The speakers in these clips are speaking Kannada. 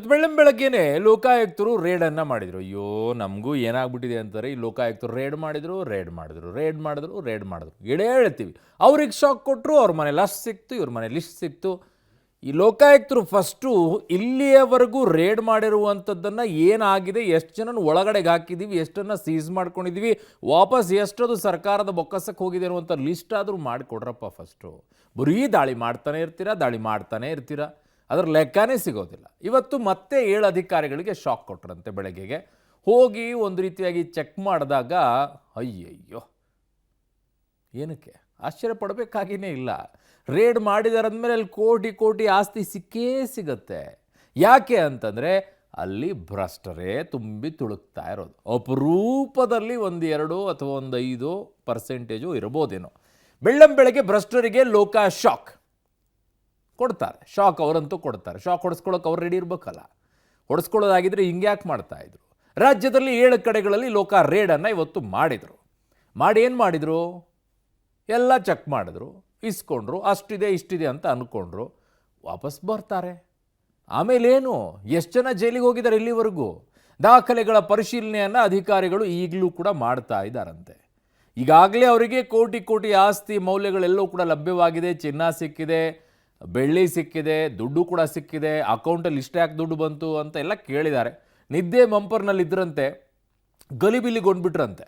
ಇವತ್ತು ಬೆಳಗ್ಗೆನೆ ಲೋಕಾಯುಕ್ತರು ರೇಡನ್ನು ಮಾಡಿದರು. ಅಯ್ಯೋ ನಮಗೂ ಏನಾಗ್ಬಿಟ್ಟಿದೆ ಅಂತಾರೆ, ಈ ಲೋಕಾಯುಕ್ತರು ರೇಡ್ ಮಾಡಿದ್ರು. ಎಡೇ ಹೇಳ್ತೀವಿ, ಅವ್ರಿಗೆ ಶಾಕ್ ಕೊಟ್ಟರು, ಅವ್ರ ಮನೇಲಿ ಅಷ್ಟು ಸಿಕ್ತು, ಇವ್ರ ಮನೇಲಿ ಇಷ್ಟು ಸಿಕ್ತು. ಈ ಲೋಕಾಯುಕ್ತರು ಫಸ್ಟು ಇಲ್ಲಿಯವರೆಗೂ ರೇಡ್ ಮಾಡಿರುವಂಥದ್ದನ್ನು ಏನಾಗಿದೆ, ಎಷ್ಟು ಜನನ ಒಳಗಡೆಗೆ ಹಾಕಿದ್ದೀವಿ, ಎಷ್ಟನ್ನು ಸೀಸ್ ಮಾಡ್ಕೊಂಡಿದ್ದೀವಿ, ವಾಪಸ್ ಎಷ್ಟದು ಸರ್ಕಾರದ ಬೊಕ್ಕಸಕ್ಕೆ ಹೋಗಿದೆ ಅನ್ನುವಂಥ ಲಿಸ್ಟ್ ಆದರೂ ಮಾಡಿಕೊಡ್ರಪ್ಪ. ಫಸ್ಟು ಬರೀ ದಾಳಿ ಮಾಡ್ತಾನೆ ಇರ್ತೀರಾ, ಅದರ ಲೆಕ್ಕನೇ ಸಿಗೋದಿಲ್ಲ. ಇವತ್ತು ಮತ್ತೆ 7 ಅಧಿಕಾರಿಗಳಿಗೆ ಶಾಕ್ ಕೊಟ್ಟರಂತೆ. ಬೆಳಗ್ಗೆಗೆ ಹೋಗಿ ಒಂದು ರೀತಿಯಾಗಿ ಚೆಕ್ ಮಾಡಿದಾಗ ಅಯ್ಯಯ್ಯೋ, ಏನಕ್ಕೆ ಆಶ್ಚರ್ಯ ಪಡಬೇಕಾಗಿಯೇ ಇಲ್ಲ. ರೇಡ್ ಮಾಡಿದಾರಂದ್ಮೇಲೆ ಅಲ್ಲಿ ಕೋಟಿ ಆಸ್ತಿ ಸಿಕ್ಕೇ ಸಿಗತ್ತೆ. ಯಾಕೆ ಅಂತಂದರೆ ಅಲ್ಲಿ ಭ್ರಷ್ಟರೇ ತುಂಬಿ ತುಳುಕ್ತಾ ಇರೋದು. ಅಪರೂಪದಲ್ಲಿ 1-2 ಅಥವಾ 5% ಇರ್ಬೋದೇನೋ. ಬೆಳ್ಳಂಬೆಳಗ್ಗೆ ಭ್ರಷ್ಟರಿಗೆ ಲೋಕ ಶಾಕ್ ಕೊಡ್ತಾರೆ. ಶಾಕ್ ಅವರಂತೂ ಕೊಡ್ತಾರೆ. ಶಾಕ್ ಹೊಡೆಸ್ಕೊಳ್ಳೋಕೆ ಅವ್ರು ರೆಡಿ ಇರಬೇಕಲ್ಲ. ಹೊಡೆಸ್ಕೊಳ್ಳೋದಾಗಿದ್ದರೆ ಹಿಂಗ್ಯಾಕೆ ಮಾಡ್ತಾಯಿದ್ರು? ರಾಜ್ಯದಲ್ಲಿ 7 ಕಡೆಗಳಲ್ಲಿ ಲೋಕ ರೇಡನ್ನು ಇವತ್ತು ಮಾಡಿದರು. ಏನು ಮಾಡಿದರು? ಎಲ್ಲ ಚೆಕ್ ಮಾಡಿದ್ರು, ಇಸ್ಕೊಂಡ್ರು, ಅಷ್ಟಿದೆ ಇಷ್ಟಿದೆ ಅಂತ ಅಂದ್ಕೊಂಡ್ರು, ವಾಪಸ್ ಬರ್ತಾರೆ. ಆಮೇಲೇನು, ಎಷ್ಟು ಜನ ಜೈಲಿಗೆ ಹೋಗಿದ್ದಾರೆ ಇಲ್ಲಿವರೆಗೂ? ದಾಖಲೆಗಳ ಪರಿಶೀಲನೆಯನ್ನು ಅಧಿಕಾರಿಗಳು ಈಗಲೂ ಕೂಡ ಮಾಡ್ತಾ ಇದ್ದಾರಂತೆ. ಈಗಾಗಲೇ ಅವರಿಗೆ ಕೋಟಿ ಆಸ್ತಿ ಮೌಲ್ಯಗಳೆಲ್ಲವೂ ಕೂಡ ಲಭ್ಯವಾಗಿದೆ. ಚಿನ್ನ ಸಿಕ್ಕಿದೆ, ಬೆಳ್ಳಿ ಸಿಕ್ಕಿದೆ, ದುಡ್ಡು ಕೂಡ ಸಿಕ್ಕಿದೆ. ಅಕೌಂಟಲ್ಲಿ ಇಷ್ಟೇ ಯಾಕೆ ದುಡ್ಡು ಬಂತು ಅಂತ ಎಲ್ಲ ಕೇಳಿದ್ದಾರೆ. ನಿದ್ದೆ ಮಂಪರ್ನಲ್ಲಿದ್ದರಂತೆ, ಗಲಿಬಿಲಿಗೊಂಡ್ಬಿಟ್ರಂತೆ.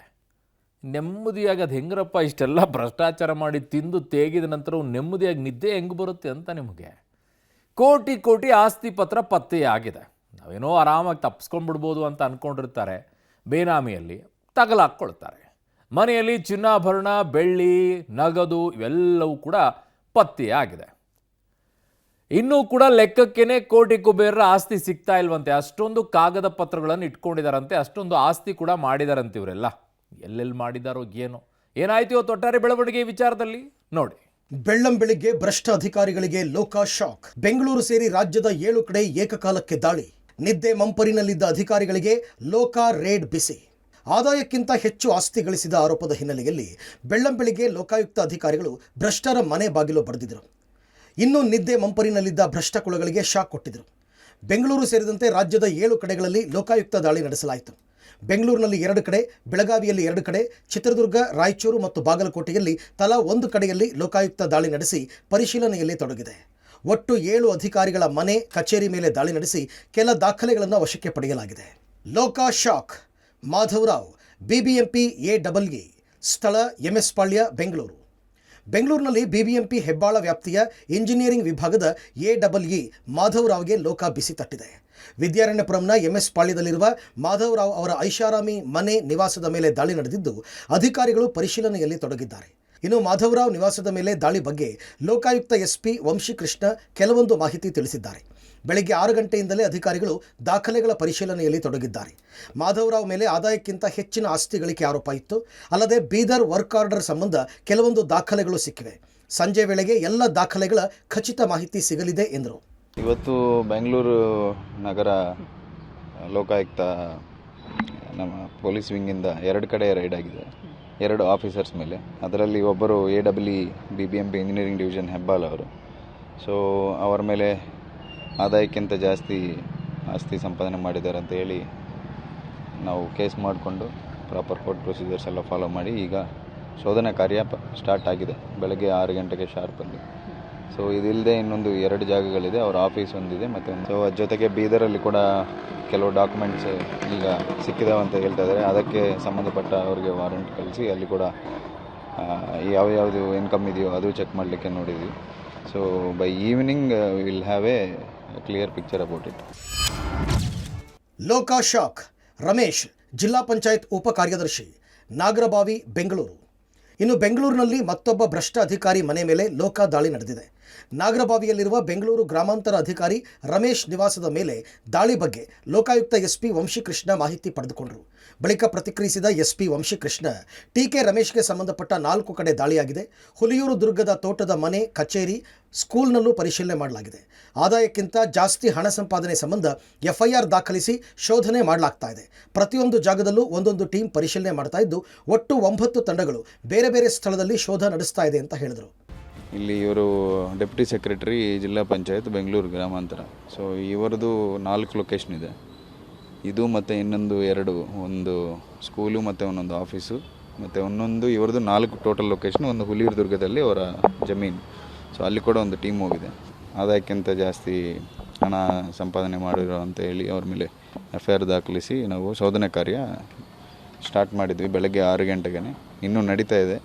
ನೆಮ್ಮದಿಯಾಗಿ ಅದು ಹೆಂಗ್ರಪ್ಪ, ಇಷ್ಟೆಲ್ಲ ಭ್ರಷ್ಟಾಚಾರ ಮಾಡಿ ತಿಂದು ತೇಗಿದ ನಂತರ ನೆಮ್ಮದಿಯಾಗಿ ನಿದ್ದೆ ಹೆಂಗೆ ಬರುತ್ತೆ ಅಂತ ನಿಮಗೆ? ಕೋಟಿ ಆಸ್ತಿ ಪತ್ರ ಪತ್ತೆಯಾಗಿದೆ. ನಾವೇನೋ ಆರಾಮಾಗಿ ತಪ್ಪಿಸ್ಕೊಂಡ್ಬಿಡ್ಬೋದು ಅಂತ ಅಂದ್ಕೊಂಡಿರ್ತಾರೆ. ಬೇನಾಮಿಯಲ್ಲಿ ತಗಲಾಕ್ಕೊಳ್ತಾರೆ. ಮನೆಯಲ್ಲಿ ಚಿನ್ನಾಭರಣ, ಬೆಳ್ಳಿ, ನಗದು ಇವೆಲ್ಲವೂ ಕೂಡ ಪತ್ತೆಯಾಗಿದೆ. ಇನ್ನೂ ಕೂಡ ಲೆಕ್ಕಕ್ಕೇನೆ ಕೋಟಿ ಕುಬೇರರ ಆಸ್ತಿ ಸಿಗ್ತಾ ಇಲ್ವಂತೆ. ಅಷ್ಟೊಂದು ಕಾಗದ ಪತ್ರಗಳನ್ನು ಇಟ್ಕೊಂಡಿದ್ದಾರಂತೆ, ಅಷ್ಟೊಂದು ಆಸ್ತಿ ಕೂಡ ಮಾಡಿದಾರಂತೆ ಇವರೆಲ್ಲ. ಎಲ್ಲೆಲ್ಲಿ ಮಾಡಿದಾರೋ ಏನೋ. ಏನಾಯ್ತು ಇವತ್ತು ಒಟ್ಟಾರೆ ಬೆಳವಣಿಗೆ ವಿಚಾರದಲ್ಲಿ ನೋಡಿ. ಬೆಳ್ಳಂಬೆಳಿಗ್ಗೆ ಭ್ರಷ್ಟ ಅಧಿಕಾರಿಗಳಿಗೆ ಲೋಕ ಶಾಕ್. ಬೆಂಗಳೂರು ಸೇರಿ ರಾಜ್ಯದ 7 ಕಡೆ ಏಕಕಾಲಕ್ಕೆ ದಾಳಿ. ನಿದ್ದೆ ಮಂಪರಿನಲ್ಲಿದ್ದ ಅಧಿಕಾರಿಗಳಿಗೆ ಲೋಕ ರೇಡ್ ಬಿಸಿ. ಆದಾಯಕ್ಕಿಂತ ಹೆಚ್ಚು ಆಸ್ತಿ ಗಳಿಸಿದ ಆರೋಪದ ಹಿನ್ನೆಲೆಯಲ್ಲಿ ಬೆಳ್ಳಂಬೆಳಿಗ್ಗೆ ಲೋಕಾಯುಕ್ತ ಅಧಿಕಾರಿಗಳು ಭ್ರಷ್ಟರ ಮನೆ ಬಾಗಿಲು ಬಡಿದಿದ್ದರು. ಇನ್ನು ನಿದ್ದೆ ಮಂಪರಿನಲ್ಲಿದ್ದ ಭ್ರಷ್ಟ ಕುಳಗಳಿಗೆ ಶಾಕ್ ಕೊಟ್ಟಿದ್ದರು. ಬೆಂಗಳೂರು ಸೇರಿದಂತೆ ರಾಜ್ಯದ 7 ಕಡೆಗಳಲ್ಲಿ ಲೋಕಾಯುಕ್ತ ದಾಳಿ ನಡೆಸಲಾಯಿತು. ಬೆಂಗಳೂರಿನಲ್ಲಿ 2 ಕಡೆ, ಬೆಳಗಾವಿಯಲ್ಲಿ 2 ಕಡೆ, ಚಿತ್ರದುರ್ಗ, ರಾಯಚೂರು ಮತ್ತು ಬಾಗಲಕೋಟೆಯಲ್ಲಿ ತಲಾ 1 ಕಡೆಯಲ್ಲಿ ಲೋಕಾಯುಕ್ತ ದಾಳಿ ನಡೆಸಿ ಪರಿಶೀಲನೆಯಲ್ಲಿ ತೊಡಗಿದೆ. ಒಟ್ಟು 7 ಅಧಿಕಾರಿಗಳ ಮನೆ, ಕಚೇರಿ ಮೇಲೆ ದಾಳಿ ನಡೆಸಿ ಕೆಲ ದಾಖಲೆಗಳನ್ನು ವಶಕ್ಕೆ ಪಡೆಯಲಾಗಿದೆ. ಲೋಕ ಶಾಕ್. ಮಾಧವರಾವ್, ಬಿಬಿಎಂಪಿ ಎಡಬ್ಲ್ಯೂ, ಸ್ಥಳ ಎಂಎಸ್ ಪಾಳ್ಯ, ಬೆಂಗಳೂರು. ಬೆಂಗಳೂರಿನಲ್ಲಿ ಬಿಬಿಎಂಪಿ ಹೆಬ್ಬಾಳ ವ್ಯಾಪ್ತಿಯ ಇಂಜಿನಿಯರಿಂಗ್ ವಿಭಾಗದ ಎಡಬ್ಲ್ಯೂ ಮಾಧವರಾವ್ಗೆ ಲೋಕ ಬಿಸಿ ತಟ್ಟಿದೆ. ವಿದ್ಯಾರಣ್ಯಪುರಂನ ಎಂಎಸ್ ಪಾಳ್ಯದಲ್ಲಿರುವ ಮಾಧವರಾವ್ ಅವರ ಐಷಾರಾಮಿ ಮನೆ, ನಿವಾಸದ ಮೇಲೆ ದಾಳಿ ನಡೆದಿದ್ದು ಅಧಿಕಾರಿಗಳು ಪರಿಶೀಲನೆಯಲ್ಲಿ ತೊಡಗಿದ್ದಾರೆ. ಇನ್ನು ಮಾಧವರಾವ್ ನಿವಾಸದ ಮೇಲೆ ದಾಳಿ ಬಗ್ಗೆ ಲೋಕಾಯುಕ್ತ ಎಸ್ಪಿ ವಂಶಿಕೃಷ್ಣ ಕೆಲವೊಂದು ಮಾಹಿತಿ ತಿಳಿಸಿದ್ದಾರೆ. ಬೆಳಗ್ಗೆ 6 ಗಂಟೆಯಿಂದಲೇ ಅಧಿಕಾರಿಗಳು ದಾಖಲೆಗಳ ಪರಿಶೀಲನೆಯಲ್ಲಿ ತೊಡಗಿದ್ದಾರೆ. ಮಾಧವರಾವ್ ಮೇಲೆ ಆದಾಯಕ್ಕಿಂತ ಹೆಚ್ಚಿನ ಆಸ್ತಿ ಗಳಿಕೆ ಆರೋಪ ಇತ್ತು. ಅಲ್ಲದೆ ಬೀದರ್ ವರ್ಕ್ ಆರ್ಡರ್ ಸಂಬಂಧ ಕೆಲವೊಂದು ದಾಖಲೆಗಳು ಸಿಕ್ಕಿವೆ. ಸಂಜೆ ವೇಳೆಗೆ ಎಲ್ಲ ದಾಖಲೆಗಳ ಖಚಿತ ಮಾಹಿತಿ ಸಿಗಲಿದೆ ಎಂದರು. ಇವತ್ತು ಬೆಂಗಳೂರು ನಗರ ಲೋಕಾಯುಕ್ತ ನಮ್ಮ ಪೊಲೀಸ್ ವಿಂಗಿಂದ 2 ಕಡೆ ರೈಡ್ ಆಗಿದೆ, 2 ಆಫೀಸರ್ಸ್ ಮೇಲೆ. ಅದರಲ್ಲಿ ಒಬ್ಬರು ಎಡಬ್ಲ್ಯೂ ಬಿಬಿಎಂಪಿ ಇಂಜಿನಿಯರಿಂಗ್ ಡಿವಿಷನ್ ಹೆಬ್ಬಾಳ ಅವರು. ಸೊ ಅವರ ಮೇಲೆ ಆದಾಯಕ್ಕಿಂತ ಜಾಸ್ತಿ ಆಸ್ತಿ ಸಂಪಾದನೆ ಮಾಡಿದ್ದಾರೆ ಅಂತ ಹೇಳಿ ನಾವು ಕೇಸ್ ಮಾಡಿಕೊಂಡು ಪ್ರಾಪರ್ ಕೋರ್ಟ್ ಪ್ರೊಸೀಜರ್ಸ್ ಎಲ್ಲ ಫಾಲೋ ಮಾಡಿ ಈಗ ಶೋಧನಾ ಕಾರ್ಯ ಸ್ಟಾರ್ಟ್ ಆಗಿದೆ. ಬೆಳಗ್ಗೆ 6 ಗಂಟೆಗೆ ಶಾರ್ಪಲ್ಲಿ. ಸೊ ಇದಿಲ್ಲದೆ ಇನ್ನೊಂದು 2 ಜಾಗಗಳಿದೆ, ಅವರ ಆಫೀಸ್ ಒಂದಿದೆ ಮತ್ತು ಸೊ ಅದ್ರ ಜೊತೆಗೆ ಬೀದರಲ್ಲಿ ಕೂಡ ಕೆಲವು ಡಾಕ್ಯುಮೆಂಟ್ಸ್ ಈಗ ಸಿಕ್ಕಿದಾವೆ ಅಂತ ಹೇಳ್ತಾ ಇದ್ದಾರೆ. ಅದಕ್ಕೆ ಸಂಬಂಧಪಟ್ಟ ಅವರಿಗೆ ವಾರೆಂಟ್ ಕಳಿಸಿ ಅಲ್ಲಿ ಕೂಡ ಯಾವ್ಯಾವುದು ಇನ್ಕಮ್ ಇದೆಯೋ ಅದು ಚೆಕ್ ಮಾಡಲಿಕ್ಕೆ ನೋಡಿದ್ವಿ. So by evening will have A clear picture about it. ಲೋಕ ಶಾಕ್. ರಮೇಶ್, ಜಿಲ್ಲಾ ಪಂಚಾಯತ್ ಉಪ ಕಾರ್ಯದರ್ಶಿ, ನಾಗರಬಾವಿ, ಬೆಂಗಳೂರು. ಇನ್ನು ಬೆಂಗಳೂರಿನಲ್ಲಿ ಮತ್ತೊಬ್ಬ ಭ್ರಷ್ಟ ಅಧಿಕಾರಿ ಮನೆ ಮೇಲೆ ಲೋಕ ದಾಳಿ ನಡೆದಿದೆ. ನಾಗರಬಾವಿಯಲ್ಲಿರುವ ಬೆಂಗಳೂರು ಗ್ರಾಮಾಂತರ ಅಧಿಕಾರಿ ರಮೇಶ್ ನಿವಾಸದ ಮೇಲೆ ದಾಳಿ ಬಗ್ಗೆ ಲೋಕಾಯುಕ್ತ ಎಸ್ಪಿ ವಂಶಿಕೃಷ್ಣ ಮಾಹಿತಿ ಪಡೆದುಕೊಂಡರು. ಬಳಿಕ ಪ್ರತಿಕ್ರಿಯಿಸಿದ ಎಸ್ಪಿ ವಂಶಿಕೃಷ್ಣ, ಟಿಕೆ ರಮೇಶ್ಗೆ ಸಂಬಂಧಪಟ್ಟ 4 ಕಡೆ ದಾಳಿಯಾಗಿದೆ. ಹುಲಿಯೂರು ದುರ್ಗದ ತೋಟದ ಮನೆ, ಕಚೇರಿ, ಸ್ಕೂಲ್ನಲ್ಲೂ ಪರಿಶೀಲನೆ ಮಾಡಲಾಗಿದೆ. ಆದಾಯಕ್ಕಿಂತ ಜಾಸ್ತಿ ಹಣ ಸಂಪಾದನೆ ಸಂಬಂಧ ಎಫ್ಐಆರ್ ದಾಖಲಿಸಿ ಶೋಧನೆ ಮಾಡಲಾಗ್ತಾ ಇದೆ. ಪ್ರತಿಯೊಂದು ಜಾಗದಲ್ಲೂ ಒಂದೊಂದು ಟೀಮ್ ಪರಿಶೀಲನೆ ಮಾಡ್ತಾ ಇದ್ದು ಒಟ್ಟು 9 ತಂಡಗಳು ಬೇರೆ ಬೇರೆ ಸ್ಥಳದಲ್ಲಿ ಶೋಧ ನಡೆಸ್ತಾ ಇದೆ ಅಂತ ಹೇಳಿದರು. ಇಲ್ಲಿ ಇವರು ಡೆಪ್ಯೂಟಿ ಸೆಕ್ರೆಟರಿ ಜಿಲ್ಲಾ ಪಂಚಾಯತ್ ಬೆಂಗಳೂರು ಗ್ರಾಮಾಂತರ. ಸೊ ಇವರದು 4 ಲೊಕೇಶನ್ ಇದೆ. ಇದು ಮತ್ತು ಇನ್ನೊಂದು 2, ಒಂದು ಸ್ಕೂಲು ಮತ್ತು ಒಂದೊಂದು ಆಫೀಸು ಮತ್ತು ಒಂದೊಂದು ಇವರದು 4 ಟೋಟಲ್ ಲೊಕೇಶನ್. ಒಂದು ಹುಲಿಯೂರುದುರ್ಗದಲ್ಲಿ ಅವರ ಜಮೀನು. ಸೊ ಅಲ್ಲಿ ಕೂಡ ಒಂದು ಟೀಮ್ ಹೋಗಿದೆ. ಆದಾಯಕ್ಕಿಂತ ಜಾಸ್ತಿ ಹಣ ಸಂಪಾದನೆ ಮಾಡಿರೋ ಅಂತ ಹೇಳಿ ಅವ್ರ ಮೇಲೆ FIR ದಾಖಲಿಸಿ ನಾವು ಶೋಧನೆ ಕಾರ್ಯ ಸ್ಟಾರ್ಟ್ ಮಾಡಿದ್ವಿ ಬೆಳಗ್ಗೆ 6 ಗಂಟೆಗೆ. ಇನ್ನೂ ನಡೀತಾ ಇದೆ.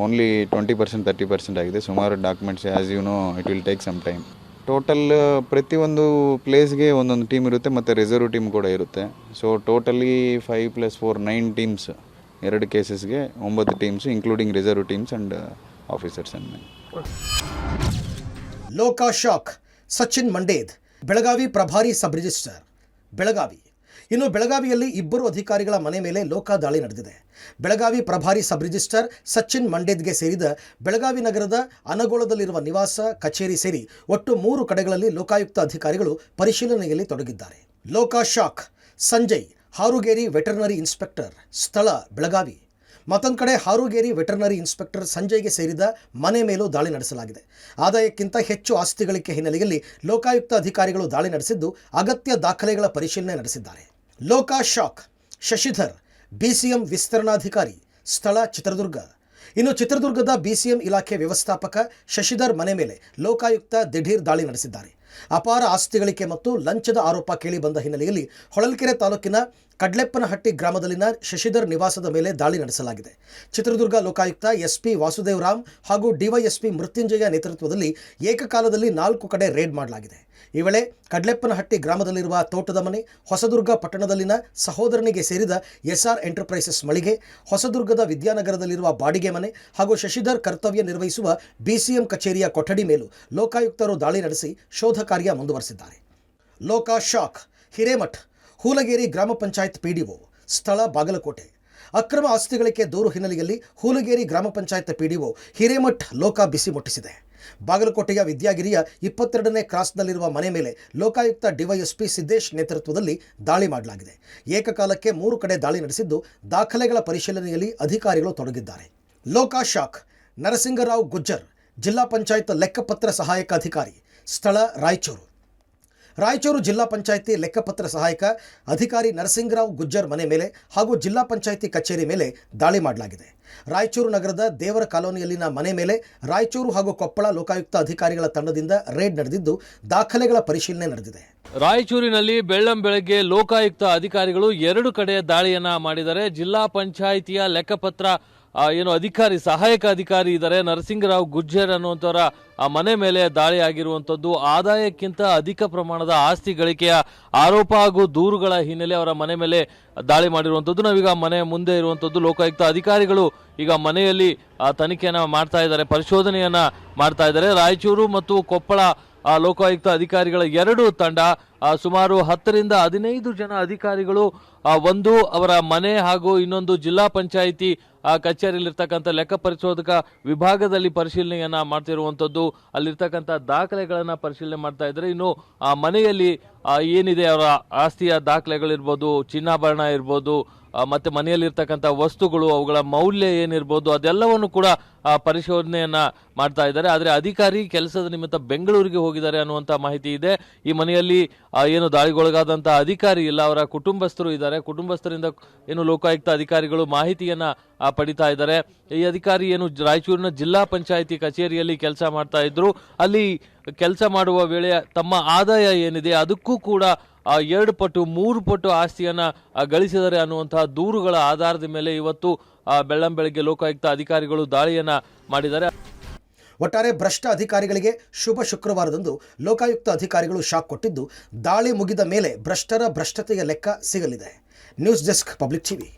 ಓನ್ಲಿ 20% 30% ಆಗಿದೆ. ಸುಮಾರು documents as you know it will take some time. Total ಪ್ರತಿಯೊಂದು ಪ್ಲೇಸ್ಗೆ ಒಂದೊಂದು ಟೀಮ್ ಇರುತ್ತೆ ಮತ್ತು ರಿಸರ್ವ್ ಟೀಮ್ ಕೂಡ ಇರುತ್ತೆ. So totally 5 + 4 9 teams. 2 ಕೇಸಸ್ಗೆ 9 teams including reserve teams and officers and men. ಲೋಕ ಶಾಕ್. ಸಚಿನ್ ಮಂಡೇದ್ ಬೆಳಗಾವಿ ಪ್ರಭಾರಿ ಸಬ್ ರಿಜಿಸ್ಟ್ರಾರ್ ಬೆಳಗಾವಿ. ಇನ್ನು ಬೆಳಗಾವಿಯಲ್ಲಿ 2 ಅಧಿಕಾರಿಗಳ ಮನೆ ಮೇಲೆ ಲೋಕ ದಾಳಿ ನಡೆದಿದೆ. ಬೆಳಗಾವಿ ಪ್ರಭಾರಿ ಸಬ್ ರಿಜಿಸ್ಟ್ರಾರ್ ಸಚಿನ್ ಮಂಡೇದ್ಗೆ ಸೇರಿದ ಬೆಳಗಾವಿ ನಗರದ ಅನಗೋಳದಲ್ಲಿರುವ ನಿವಾಸ, ಕಚೇರಿ ಸೇರಿ ಒಟ್ಟು 3 ಕಡೆಗಳಲ್ಲಿ ಲೋಕಾಯುಕ್ತ ಅಧಿಕಾರಿಗಳು ಪರಿಶೀಲನೆಯಲ್ಲಿ ತೊಡಗಿದ್ದಾರೆ. ಲೋಕ shock. Sanjay Harugeri veterinary inspector, ಸ್ಥಳ ಬೆಳಗಾವಿ. ಮತ್ತೊಂದು ಕಡೆ ಹಾರುಗೇರಿ ವೆಟರ್ನರಿ ಇನ್ಸ್ಪೆಕ್ಟರ್ ಸಂಜಯ್ಗೆ ಸೇರಿದ ಮನೆ ಮೇಲೂ ದಾಳಿ ನಡೆಸಲಾಗಿದೆ. ಆದಾಯಕ್ಕಿಂತ ಹೆಚ್ಚು ಆಸ್ತಿ ಗಳಿಕೆ ಹಿನ್ನೆಲೆಯಲ್ಲಿ ಲೋಕಾಯುಕ್ತ ಅಧಿಕಾರಿಗಳು ದಾಳಿ ನಡೆಸಿದ್ದು ಅಗತ್ಯ ದಾಖಲೆಗಳ ಪರಿಶೀಲನೆ ನಡೆಸಿದ್ದಾರೆ. ಲೋಕ ಶಾಕ್. ಶಶಿಧರ್ BCM ವಿಸ್ತರಣಾಧಿಕಾರಿ, ಸ್ಥಳ ಚಿತ್ರದುರ್ಗ. ಇನ್ನು ಚಿತ್ರದುರ್ಗದ BCM ಇಲಾಖೆ ವ್ಯವಸ್ಥಾಪಕ ಶಶಿಧರ್ ಮನೆ ಮೇಲೆ ಲೋಕಾಯುಕ್ತ ದಿಢೀರ್ ದಾಳಿ ನಡೆಸಿದ್ದಾರೆ. ಅಪಾರ ಆಸ್ತಿಗಳಿಕೆ ಮತ್ತು ಲಂಚದ ಆರೋಪ ಕೇಳಿ ಬಂದ ಹಿನ್ನೆಲೆಯಲ್ಲಿ ಹೊಳಲ್ಕೆರೆ ತಾಲೂಕಿನ ಕಡ್ಲೆಪ್ಪನಹಟ್ಟಿ ಗ್ರಾಮದಲ್ಲಿನ ಶಶಿಧರ್ ನಿವಾಸದ ಮೇಲೆ ದಾಳಿ ನಡೆಸಲಾಗಿದೆ. ಚಿತ್ರದುರ್ಗ ಲೋಕಾಯುಕ್ತ SP ವಾಸುದೇವ್ ರಾಮ್ ಹಾಗೂ DYSP ಮೃತ್ಯುಂಜಯ ನೇತೃತ್ವದಲ್ಲಿ ಏಕಕಾಲದಲ್ಲಿ 4 ಕಡೆ ರೇಡ್ ಮಾಡಲಾಗಿದೆ. ಈ ವೇಳೆ ಕಡ್ಲೆಪ್ಪನಹಟ್ಟಿ ಗ್ರಾಮದಲ್ಲಿರುವ ತೋಟದ ಮನೆ, ಹೊಸದುರ್ಗ ಪಟ್ಟಣದಲ್ಲಿನ ಸಹೋದರನಿಗೆ ಸೇರಿದ SR ಎಂಟರ್ಪ್ರೈಸಸ್ ಮಳಿಗೆ, ಹೊಸದುರ್ಗದ ವಿದ್ಯಾನಗರದಲ್ಲಿರುವ ಬಾಡಿಗೆ ಮನೆ ಹಾಗೂ ಶಶಿಧರ್ ಕರ್ತವ್ಯ ನಿರ್ವಹಿಸುವ BCM ಕಚೇರಿಯ ಕೊಠಡಿ ಮೇಲೂ ಲೋಕಾಯುಕ್ತರು ದಾಳಿ ನಡೆಸಿ ಶೋಧ ಕಾರ್ಯ ಮುಂದುವರೆಸಿದ್ದಾರೆ. ಲೋಕ ಶಾಕ್. ಹಿರೇಮಠ್ ಹೂಲಗೇರಿ ಗ್ರಾಮ ಪಂಚಾಯತ್ PDO, ಸ್ಥಳ ಬಾಗಲಕೋಟೆ. ಅಕ್ರಮ ಆಸ್ತಿಗಳಿಕೆ ದೂರು ಹಿನ್ನೆಲೆಯಲ್ಲಿ ಹೂಲಗೇರಿ ಗ್ರಾಮ ಪಂಚಾಯತ್ PDO ಹಿರೇಮಠ್ ಲೋಕ ಬಿಸಿ ಮುಟ್ಟಿಸಿದೆ. ಬಾಗಲಕೋಟೆಯ ವಿದ್ಯಾಗಿರಿಯ 22ನೇ ಕ್ರಾಸ್ನಲ್ಲಿರುವ ಮನೆ ಮೇಲೆ ಲೋಕಾಯುಕ್ತ DYSP ಸಿದ್ದೇಶ್ ನೇತೃತ್ವದಲ್ಲಿ ದಾಳಿ ಮಾಡಲಾಗಿದೆ. ಏಕಕಾಲಕ್ಕೆ 3 ಕಡೆ ದಾಳಿ ನಡೆಸಿದ್ದು ದಾಖಲೆಗಳ ಪರಿಶೀಲನೆಯಲ್ಲಿ ಅಧಿಕಾರಿಗಳು ತೊಡಗಿದ್ದಾರೆ. ಲೋಕ ಶಾಕ್. ನರಸಿಂಗರಾವ್ ಗುಜ್ಜರ್ ಜಿಲ್ಲಾ ಪಂಚಾಯತ್ ಲೆಕ್ಕಪತ್ರ ಸಹಾಯಕ ಅಧಿಕಾರಿ, ಸ್ಥಳ ರಾಯಚೂರು. ರಾಯಚೂರು ಜಿಲ್ಲಾ ಪಂಚಾಯಿತಿ ಲೆಕ್ಕಪತ್ರ ಸಹಾಯಕ ಅಧಿಕಾರಿ ನರಸಿಂಗರಾವ್ ಗುಜ್ಜರ್ ಮನೆ ಮೇಲೆ ಹಾಗೂ ಜಿಲ್ಲಾ ಪಂಚಾಯಿತಿ ಕಚೇರಿ ಮೇಲೆ ದಾಳಿ ಮಾಡಲಾಗಿದೆ. ರಾಯಚೂರು ನಗರದ ದೇವರ ಕಾಲೋನಿಯಲ್ಲಿನ ಮನೆ ಮೇಲೆ ರಾಯಚೂರು ಹಾಗೂ ಕೊಪ್ಪಳ ಲೋಕಾಯುಕ್ತ ಅಧಿಕಾರಿಗಳ ತಂಡದಿಂದ ರೇಡ್ ನಡೆದಿದ್ದು ದಾಖಲೆಗಳ ಪರಿಶೀಲನೆ ನಡೆದಿದೆ. ರಾಯಚೂರಿನಲ್ಲಿ ಬೆಳ್ಳಂಬೆಳಗ್ಗೆ ಲೋಕಾಯುಕ್ತ ಅಧಿಕಾರಿಗಳು 2 ಕಡೆ ದಾಳಿಯನ್ನ ಮಾಡಿದ್ದಾರೆ. ಜಿಲ್ಲಾ ಪಂಚಾಯಿತಿಯ ಲೆಕ್ಕಪತ್ರ ಅಧಿಕಾರಿ, ಸಹಾಯಕ ಅಧಿಕಾರಿ ಇದ್ದಾರೆ ನರಸಿಂಗರಾವ್ ಗುಜ್ಜರ್ ಅನ್ನುವಂಥವರ ಮನೆ ಮೇಲೆ ದಾಳಿ ಆಗಿರುವಂಥದ್ದು. ಆದಾಯಕ್ಕಿಂತ ಅಧಿಕ ಪ್ರಮಾಣದ ಆಸ್ತಿ ಗಳಿಕೆಯ ಆರೋಪ ಹಾಗೂ ದೂರುಗಳ ಹಿನ್ನೆಲೆ ಅವರ ಮನೆ ಮೇಲೆ ದಾಳಿ ಮಾಡಿರುವಂಥದ್ದು. ನಾವೀಗ ಮನೆ ಮುಂದೆ ಇರುವಂಥದ್ದು. ಲೋಕಾಯುಕ್ತ ಅಧಿಕಾರಿಗಳು ಈಗ ಮನೆಯಲ್ಲಿ ತನಿಖೆಯನ್ನ ಮಾಡ್ತಾ ಇದ್ದಾರೆ, ಪರಿಶೋಧನೆಯನ್ನ ಮಾಡ್ತಾ ಇದ್ದಾರೆ. ರಾಯಚೂರು ಮತ್ತು ಕೊಪ್ಪಳ ಲೋಕಾಯುಕ್ತ ಅಧಿಕಾರಿಗಳ 2 ತಂಡ ಸುಮಾರು 10 ರಿಂದ 15 ಜನ ಅಧಿಕಾರಿಗಳು ಒಂದು ಅವರ ಮನೆ ಹಾಗೂ ಇನ್ನೊಂದು ಜಿಲ್ಲಾ ಪಂಚಾಯಿತಿ ಕಚೇರಿಯಲ್ಲಿರ್ತಕ್ಕಂಥ ಲೆಕ್ಕ ಪರಿಶೋಧಕ ವಿಭಾಗದಲ್ಲಿ ಪರಿಶೀಲನೆಯನ್ನ ಮಾಡ್ತಿರುವಂಥದ್ದು. ಅಲ್ಲಿರ್ತಕ್ಕಂಥ ದಾಖಲೆಗಳನ್ನ ಪರಿಶೀಲನೆ ಮಾಡ್ತಾ ಇದ್ದಾರೆ. ಇನ್ನು ಆ ಮನೆಯಲ್ಲಿ ಏನಿದೆ ಅವರ ಆಸ್ತಿಯ ದಾಖಲೆಗಳಿರ್ಬೋದು, ಚಿನ್ನಾಭರಣ ಇರ್ಬೋದು, ಮತ್ತೆ ಮನೆಯಲ್ಲಿರ್ತಕ್ಕಂಥ ವಸ್ತುಗಳು, ಅವುಗಳ ಮೌಲ್ಯ ಏನಿರ್ಬೋದು, ಅದೆಲ್ಲವನ್ನು ಕೂಡ ಪರಿಶೋಧನೆಯನ್ನ ಮಾಡ್ತಾ ಇದ್ದಾರೆ. ಆದರೆ ಅಧಿಕಾರಿ ಕೆಲಸದ ನಿಮಿತ್ತ ಬೆಂಗಳೂರಿಗೆ ಹೋಗಿದ್ದಾರೆ ಅನ್ನುವಂಥ ಮಾಹಿತಿ ಇದೆ. ಈ ಮನೆಯಲ್ಲಿ ಏನು ದಾಳಿಗೊಳಗಾದಂತಹ ಅಧಿಕಾರಿ ಇಲ್ಲ, ಅವರ ಕುಟುಂಬಸ್ಥರು ಇದ್ದಾರೆ. ಕುಟುಂಬಸ್ಥರಿಂದ ಏನು ಲೋಕಾಯುಕ್ತ ಅಧಿಕಾರಿಗಳು ಮಾಹಿತಿಯನ್ನ ಪಡಿತಾ ಇದ್ದಾರೆ. ಈ ಅಧಿಕಾರಿ ಏನು ರಾಯಚೂರಿನ ಜಿಲ್ಲಾ ಪಂಚಾಯಿತಿ ಕಚೇರಿಯಲ್ಲಿ ಕೆಲಸ ಮಾಡ್ತಾ ಇದ್ರು, ಅಲ್ಲಿ ಕೆಲಸ ಮಾಡುವ ವೇಳೆ ತಮ್ಮ ಆದಾಯ ಏನಿದೆ ಅದಕ್ಕೂ ಕೂಡ 2 ಪಟ್ಟು 3 ಪಟ್ಟು ಆಸ್ತಿಯನ್ನ ಗಳಿಸಿದ್ದಾರೆ ಅನ್ನುವಂತಹ ದೂರುಗಳ ಆಧಾರದ ಮೇಲೆ ಇವತ್ತು ಬೆಳ್ಳಂಬೆಳಗ್ಗೆ ಲೋಕಾಯುಕ್ತ ಅಧಿಕಾರಿಗಳು ದಾಳಿಯನ್ನ ಮಾಡಿದ್ದಾರೆ. ಒಟ್ಟಾರೆ ಭ್ರಷ್ಟ ಅಧಿಕಾರಿಗಳಿಗೆ ಶುಭ ಶುಕ್ರವಾರದಂದು ಲೋಕಾಯುಕ್ತ ಅಧಿಕಾರಿಗಳು ಶಾಕ್ ಕೊಟ್ಟಿದ್ದು, ದಾಳಿ ಮುಗಿದ ಮೇಲೆ ಭ್ರಷ್ಟರ ಭ್ರಷ್ಟತೆಯ ಲೆಕ್ಕ ಸಿಗಲಿದೆ. News desk, public TV.